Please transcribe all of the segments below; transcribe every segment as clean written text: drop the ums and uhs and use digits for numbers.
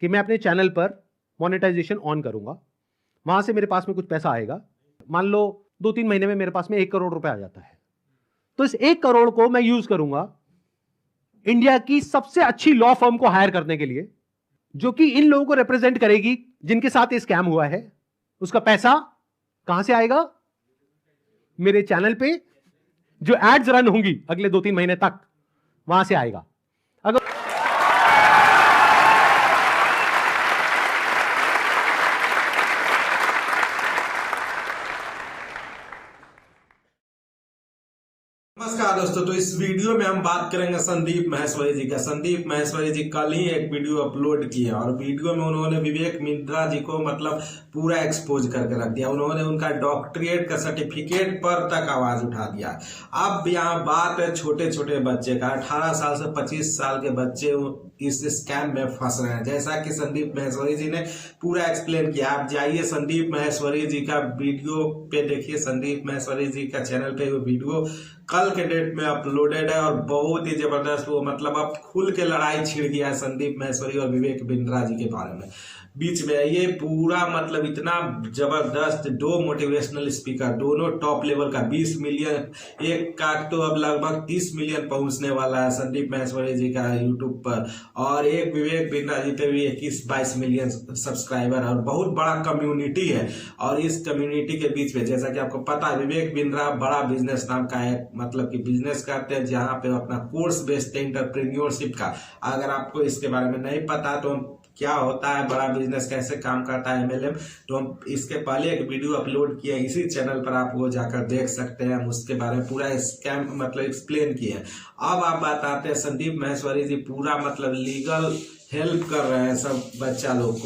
कि मैं अपने चैनल पर मोनेटाइजेशन ऑन करूंगा, वहां से मेरे पास में कुछ पैसा आएगा, मान लो 2-3 महीने में मेरे पास में 1 करोड़ रुपए आ जाता है, तो इस 1 करोड़ को मैं यूज करूंगा इंडिया की सबसे अच्छी लॉ फर्म को हायर करने के लिए, जो कि इन लोगों को रिप्रेजेंट करेगी जिनके साथ ये स्कैम हुआ है। उसका पैसा कहां से आएगा? मेरे चैनल पे जो एड्स रन होंगी अगले 2-3 महीने तक, वहां से आएगा। अगर नमस्कार दोस्तों, तो इस वीडियो में हम बात करेंगे संदीप माहेश्वरी जी का। संदीप माहेश्वरी जी कल ही एक वीडियो अपलोड किया और वीडियो में उन्होंने विवेक बिंद्रा जी को मतलब पूरा एक्सपोज करके रख दिया। उन्होंने उनका डॉक्टरेट का सर्टिफिकेट पर तक आवाज उठा दिया। अब यहाँ बात है छोटे छोटे बच्चे का, 18 साल से 25 साल के बच्चे इस स्कैम में फंस रहे हैं, जैसा कि संदीप माहेश्वरी जी ने पूरा एक्सप्लेन किया। आप जाइए संदीप माहेश्वरी जी का वीडियो पे देखिए, संदीप माहेश्वरी जी का चैनल पे वो वीडियो कल के डेट में अपलोडेड है और बहुत ही जबरदस्त, वो मतलब अब खुल के लड़ाई छिड़ गया है संदीप माहेश्वरी और विवेक बिंद्रा जी के बारे में बीच में। ये पूरा मतलब इतना जबरदस्त, दो मोटिवेशनल स्पीकर, दोनों टॉप लेवल का, 20 मिलियन, एक का तो अब लगभग 30 मिलियन पहुंचने वाला है संदीप माहेश्वरी जी का यूट्यूब पर, और एक विवेक बिंद्रा जी पे भी 21-22 मिलियन सब्सक्राइबर है और बहुत बड़ा कम्युनिटी है। और इस कम्युनिटी के बीच में जैसा कि आपको पता है, विवेक बिंद्रा बड़ा बिजनेस नाम का है, मतलब कि बिजनेस करते हैं जहां पे अपना कोर्स बेस्ड एंटरप्रेन्योरशिप का। अगर आपको इसके बारे में नहीं पता तो क्या होता है, बड़ा बिजनेस कैसे काम करता है MLM, तो हम इसके पहले एक वीडियो अपलोड किए, इसी चैनल पर आप वो जाकर देख सकते हैं। हम उसके बारे में पूरा स्कैम मतलब एक्सप्लेन किए हैं। अब आप बताते हैं संदीप माहेश्वरी जी पूरा मतलब लीगल हेल्प कर रहे हैं सब बच्चा लोग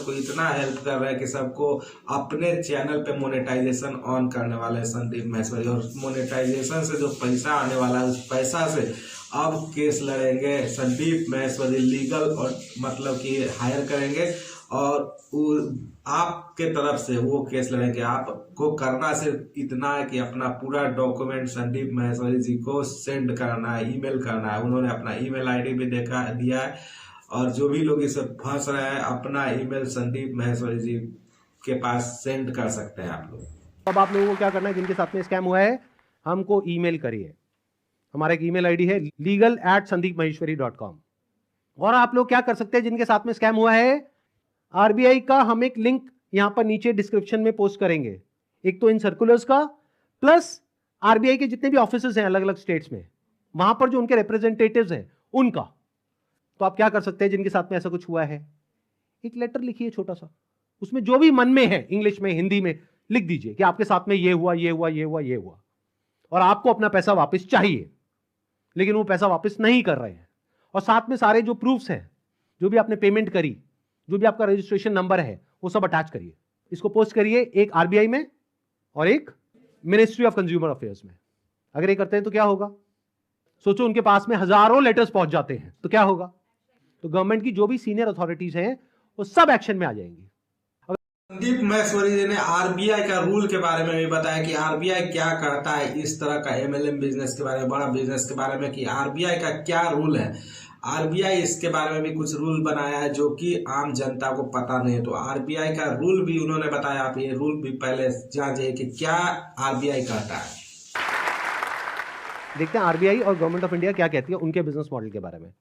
को इतना हेल्प कर रहे हैं कि सबको अपने चैनल पे मोनेटाइजेशन ऑन करने वाले हैं संदीप माहेश्वरी। और मोनेटाइजेशन से जो पैसा आने वाला है, उस पैसा से अब केस लड़ेंगे संदीप माहेश्वरी, लीगल और मतलब कि हायर करेंगे और आपके तरफ से वो केस लड़ेंगे। आपको करना सिर्फ इतना है कि अपना पूरा डॉक्यूमेंट संदीप माहेश्वरी जी को सेंड करना है, ईमेल करना है। उन्होंने अपना ईमेल आईडी भी दिया है और जो भी लोग इसे फंस रहे हैं अपना ईमेल संदीप माहेश्वरी जी के पास सेंड कर सकते हैं आप लोग। अब आप लोगों को क्या करना है, जिनके साथ में स्कैम हुआ है, हमको ईमेल करिए। हमारा एक ईमेल आईडी है legal@sandeepmaheshwari.com। और आप लोग क्या कर सकते हैं, जिनके साथ में स्कैम हुआ है, आरबीआई का हम एक लिंक यहां पर नीचे डिस्क्रिप्शन में पोस्ट करेंगे, एक तो इन सर्कुलर्स का, प्लस आरबीआई के जितने भी ऑफिसेज हैं अलग अलग स्टेट्स में, वहां पर जो उनके रिप्रेजेंटेटिव्स हैं उनका। तो आप क्या कर सकते हैं, जिनके साथ में ऐसा कुछ हुआ है, एक लेटर लिखिए छोटा सा, उसमें जो भी मन में है, इंग्लिश में हिंदी में लिख दीजिए कि आपके साथ में ये हुआ, ये हुआ, ये हुआ, ये हुआ, और आपको अपना पैसा वापस चाहिए, लेकिन वो पैसा वापस नहीं कर रहे हैं। और साथ में सारे जो प्रूफ्स हैं, जो भी आपने पेमेंट करी, जो भी आपका रजिस्ट्रेशन नंबर है, वो सब अटैच करिए। इसको पोस्ट करिए, एक आरबीआई में और एक मिनिस्ट्री ऑफ कंज्यूमर अफेयर्स में। अगर ये करते हैं तो क्या होगा, सोचो उनके पास में हजारों लेटर्स पहुंच जाते हैं तो क्या होगा, तो गवर्नमेंट की जो भी सीनियर अथॉरिटीज हैं वो सब एक्शन में आ जाएंगी। संदीप माहेश्वरी जी ने आरबीआई का रूल के बारे में भी बताया कि आरबीआई क्या करता है इस तरह का MLM बिजनेस के बारे में, बड़ा बिजनेस के बारे में, कि आरबीआई का क्या रूल है। आरबीआई इसके बारे में भी कुछ रूल बनाया है जो कि आम जनता को पता नहीं है, तो आरबीआई का रूल भी उन्होंने बताया। आप ये रूल भी पहले जानिए कि क्या आरबीआई कहता है। देखते हैं आरबीआई और गवर्नमेंट ऑफ इंडिया क्या कहती है उनके बिजनेस मॉडल के बारे में।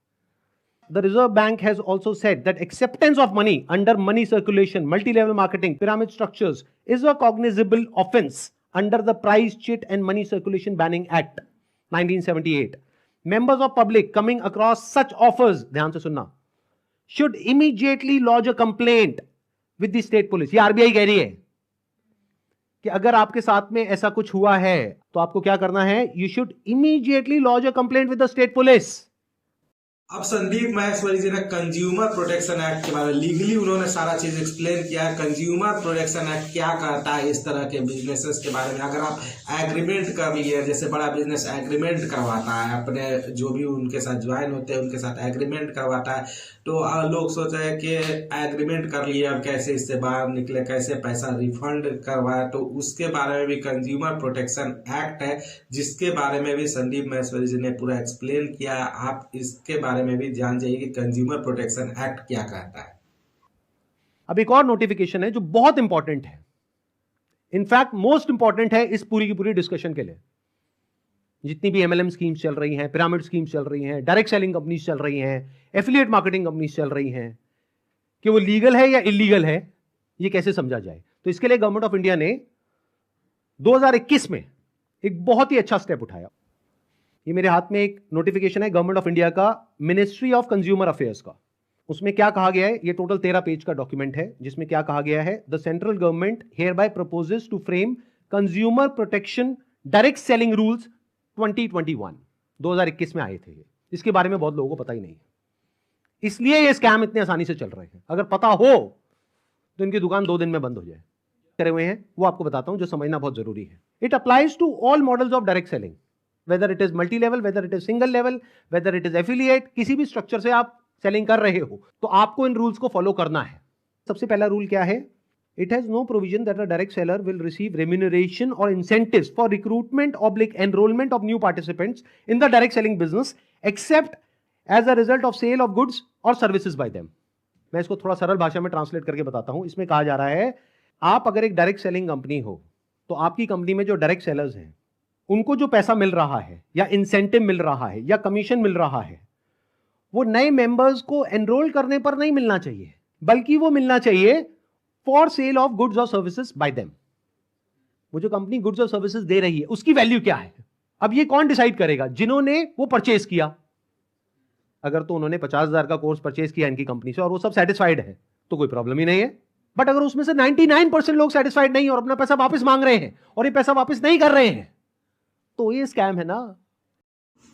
The Reserve Bank has also said that acceptance of money under money circulation, multi-level marketing, pyramid structures is a cognizable offense under the Price Cheat and Money Circulation Banning Act 1978. Members of public coming across such offers, ध्यान से सुनना, should immediately lodge a complaint with the state police. ये RBI कह रही है कि अगर आपके साथ में ऐसा कुछ हुआ है तो आपको क्या करना है, you should immediately lodge a complaint with the state police. अब संदीप माहेश्वरी जी ने कंज्यूमर प्रोटेक्शन एक्ट के बारे में लीगली उन्होंने सारा चीज एक्सप्लेन किया है। कंज्यूमर प्रोटेक्शन एक्ट क्या करता है इस तरह के बिजनेसेस के बारे में। अगर आप एग्रीमेंट कर लिए, जैसे बड़ा बिजनेस एग्रीमेंट करवाता है अपने जो भी उनके साथ ज्वाइन होते हैं उनके साथ एग्रीमेंट करवाता है, तो लोग सोच रहे हैं कि एग्रीमेंट कर लिए अब कैसे इससे बाहर निकले, कैसे पैसा रिफंड करवाए, तो उसके बारे में भी कंज्यूमर प्रोटेक्शन एक्ट है जिसके बारे में भी संदीप माहेश्वरी जी ने पूरा एक्सप्लेन किया। आप इसके बारे में भी जान जाइए कि कंज्यूमर प्रोटेक्शन एक्ट क्या कहता है। अब एक और नोटिफिकेशन है जो बहुत इंपॉर्टेंट है, इनफैक्ट मोस्ट इंपॉर्टेंट है इस पूरी की पूरी डिस्कशन के लिए। जितनी भी एमएलएम स्कीम्स चल रही हैं, पिरामिड स्कीम्स चल रही हैं, डायरेक्ट सेलिंग कंपनीज चल रही हैं, एफिलिएट मार्केटिंग कंपनीज चल रही हैं, कि वो लीगल है या इलीगल है, ये कैसे समझा जाए। तो इसके लिए गवर्नमेंट ऑफ इंडिया ने 2021 में एक बहुत ही अच्छा स्टेप उठाया। ये मेरे हाथ में एक नोटिफिकेशन है गवर्नमेंट ऑफ इंडिया का, मिनिस्ट्री ऑफ कंज्यूमर अफेयर्स का। उसमें क्या कहा गया है, ये टोटल 13 पेज का डॉक्यूमेंट है, जिसमें क्या कहा गया है, the central government hereby proposes to frame consumer protection direct selling rules 2021 में आए थे। इसके बारे में बहुत लोगों को पता ही नहीं है, इसलिए ये स्कैम इतने आसानी से चल रहे हैं। अगर पता हो तो इनकी दुकान 2 दिन में बंद हो जाए। करे हुए हैं वो आपको बताता हूं, जो समझना बहुत जरूरी है। It applies to all models of direct selling, whether it is multi level, whether it is single level, whether it is affiliate, किसी भी स्ट्रक्चर से आप सेलिंग कर रहे हो तो आपको इन रूल्स को फॉलो करना है। सबसे पहला रूल क्या है, it has no provision that a direct seller will receive remuneration और incentives for recruitment oblique enrolment of new participants in the direct selling business except as a result of sale of goods और services by them. मैं इसको थोड़ा सरल भाषा में translate करके बताता हूं। इसमें कहा जा रहा है, आप अगर एक डायरेक्ट सेलिंग कंपनी हो तो आपकी कंपनी में जो डायरेक्ट सेलर्स हैं उनको जो पैसा मिल रहा है या इंसेंटिव मिल रहा है या कमीशन मिल रहा है, वो नए मेंबर्स को एनरोल करने पर नहीं मिलना चाहिए, बल्कि वो मिलना चाहिए फॉर सेल ऑफ गुड्स और सर्विसेज बाय देम। वो जो कंपनी गुड्स और सर्विसेज दे रही है उसकी वैल्यू क्या है। अब ये कौन डिसाइड करेगा, जिन्होंने वो परचेज किया। अगर तो उन्होंने 50,000 का कोर्स परचेज किया इनकी कंपनी से और वो सब सेटिस्फाइड है तो कोई प्रॉब्लम ही नहीं है। बट अगर उसमें से 99% लोग सेटिस्फाइड नहीं और अपना पैसा वापस मांग रहे हैं और ये पैसा वापस नहीं कर रहे हैं तो ये स्कैम है ना।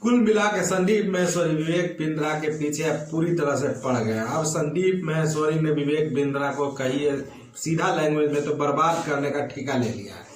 कुल मिला के संदीप महेश्वरी विवेक बिंद्रा के पीछे पूरी तरह से पड़ गए। अब संदीप महेश्वरी ने विवेक बिंद्रा को कही सीधा लैंग्वेज में तो बर्बाद करने का ठेका ले लिया है,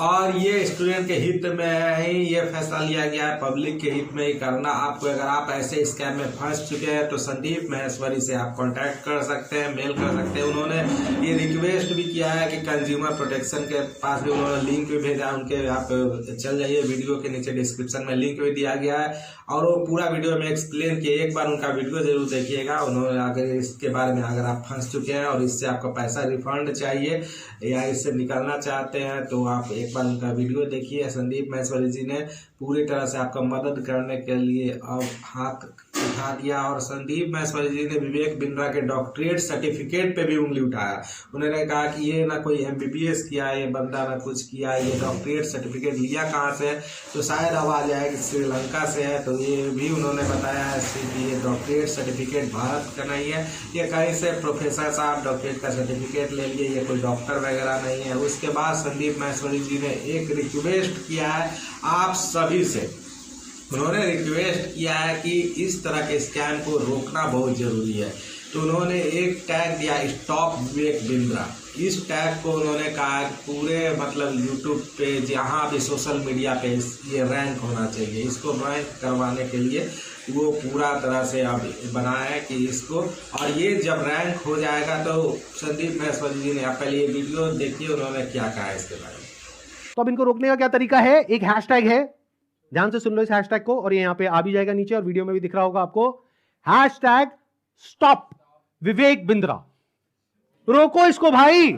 और ये स्टूडेंट के हित में ही ये फैसला लिया गया है, पब्लिक के हित में ही करना। आपको अगर आप ऐसे स्कैम में फंस चुके हैं तो संदीप महेश्वरी से आप कांटेक्ट कर सकते हैं, मेल कर सकते हैं। उन्होंने ये रिक्वेस्ट भी किया है कि कंज्यूमर प्रोटेक्शन के पास भी उन्होंने लिंक भी भेजा, उनके आप चल जाइए, वीडियो के नीचे डिस्क्रिप्शन में लिंक भी दिया गया है और वो पूरा वीडियो में एक्सप्लेन किए। एक बार उनका वीडियो जरूर देखिएगा। उन्होंने अगर इसके बारे में अगर आप फंस चुके हैं और इससे आपको पैसा रिफंड चाहिए या इससे निकलना चाहते हैं तो आप एक बार उनका वीडियो देखिए। संदीप महेश्वरी जी ने पूरी तरह से आपका मदद करने के लिए अब हाथ उठा दिया और संदीप महेश्वरी जी ने विवेक बिंद्रा के डॉक्टरेट सर्टिफिकेट पे भी उंगली उठाया। उन्होंने कहा कि ये ना कोई MBBS किया है ये बंदा, ना कुछ किया है, ये डॉक्टरेट सर्टिफिकेट लिया कहाँ से है, तो शायद आवाज आया कि श्रीलंका से है। तो ये भी उन्होंने बताया है कि ये डॉक्टरेट सर्टिफिकेट भारत का नहीं है, ये कहीं से प्रोफेसर साहब डॉक्टरेट का सर्टिफिकेट ले लिए, ये कोई डॉक्टर वगैरह नहीं है। उसके बाद संदीप महेश्वरी जी ने एक रिक्वेस्ट किया है आप सभी से, उन्होंने रिक्वेस्ट किया है कि इस तरह के स्कैम को रोकना बहुत जरूरी है। तो उन्होंने एक टैग दिया, स्टॉप विवेक बिंद्रा। इस टैग को उन्होंने कहा पूरे मतलब यूट्यूब पे जहाँ भी सोशल मीडिया पे ये रैंक होना चाहिए। इसको रैंक करवाने के लिए वो पूरा तरह से अब बनाया है कि इसको, और ये जब रैंक हो जाएगा तो संदीप महेश्वरी जी ने, आप पहले ये वीडियो देखिए उन्होंने क्या कहा है इसके बारे में। तो अब इनको रोकने का क्या तरीका है, एक हैशटैग है, ध्यान से सुन लो इस हैशटैग को, और ये यहां पे आ भी जाएगा नीचे और वीडियो में भी दिख रहा होगा आपको, हैशटैग स्टॉप विवेक बिंद्रा। रोको इसको भाई।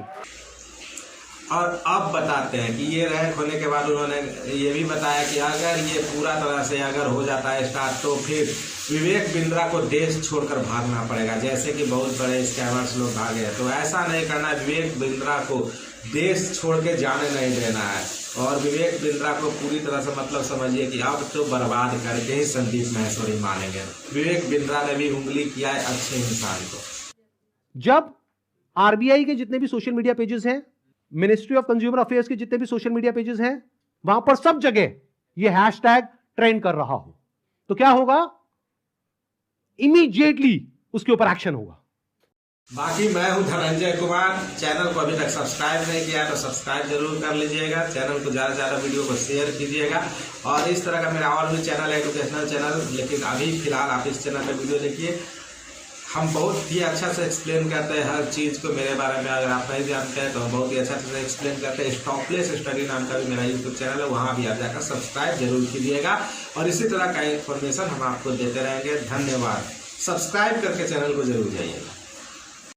और अब बताते हैं कि ये रैंक होने के बाद उन्होंने ये भी बताया कि अगर ये पूरा तरह से अगर हो जाता है स्टार्ट तो फिर विवेक बिंद्रा को देश छोड़कर भागना पड़ेगा, जैसे कि बहुत बड़े स्कैमर्स लोग भागे हैं। तो ऐसा नहीं करना है, विवेक बिंद्रा को देश छोड़ के जाने नहीं देना है और विवेक बिंद्रा को पूरी तरह से मतलब समझिए कि अब तो बर्बाद करके ही संदीप महेश्वरी मानेंगे। विवेक बिंद्रा ने भी उंगली किया है अच्छे इंसान को। जब RBI के जितने भी सोशल मीडिया पेजेस हैं, मिनिस्ट्री ऑफ कंज्यूमर अफेयर्स के जितने भी सोशल मीडिया पेजेस हैं, वहां पर सब जगह ये हैशटैग ट्रेंड कर रहा हो तो क्या होगा, इमीडिएटली उसके ऊपर एक्शन होगा। बाकी मैं हूं धनंजय कुमार, चैनल को अभी तक सब्सक्राइब नहीं किया तो सब्सक्राइब जरूर कर लीजिएगा, चैनल को ज्यादा से ज्यादा वीडियो को शेयर कीजिएगा। और इस तरह का मेरा और भी चैनल है, एजुकेशनल चैनल, लेकिन अभी फिलहाल आप इस चैनल पे वीडियो देखिए। हम बहुत ही अच्छा से एक्सप्लेन करते हैं हर चीज़ को, मेरे बारे में अगर आप नहीं जानते हैं तो हम बहुत ही अच्छा से एक्सप्लेन करते हैं। स्टॉपलेस स्टडी नाम का भी मेरा यूट्यूब चैनल है, वहाँ भी आप जाकर सब्सक्राइब जरूर कीजिएगा और इसी तरह का इन्फॉर्मेशन हम आपको देते रहेंगे। धन्यवाद। सब्सक्राइब करके चैनल को जरूर जाइएगा।